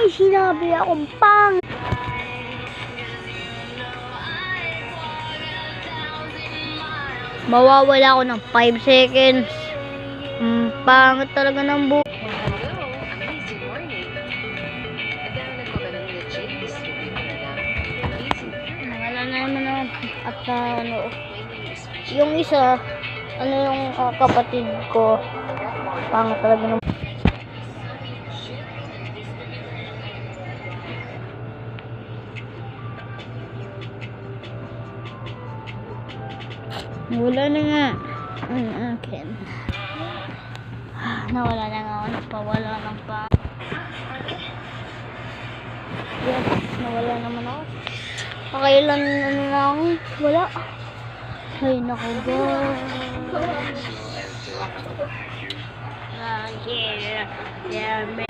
May sinabi akong pang. Mawawala ako ng 5 seconds. Pangit talaga ng buhok. Wala na naman ako. At ano, yung isa, ano yung kapatid ko. Pangit talaga ng buhok. Wala na nga. Okay. Nawala na nga ako. Nagpawala ng pa. Yes, nawala naman ako. Pakailan ano lang. Wala. Ay, naku guys. Yeah.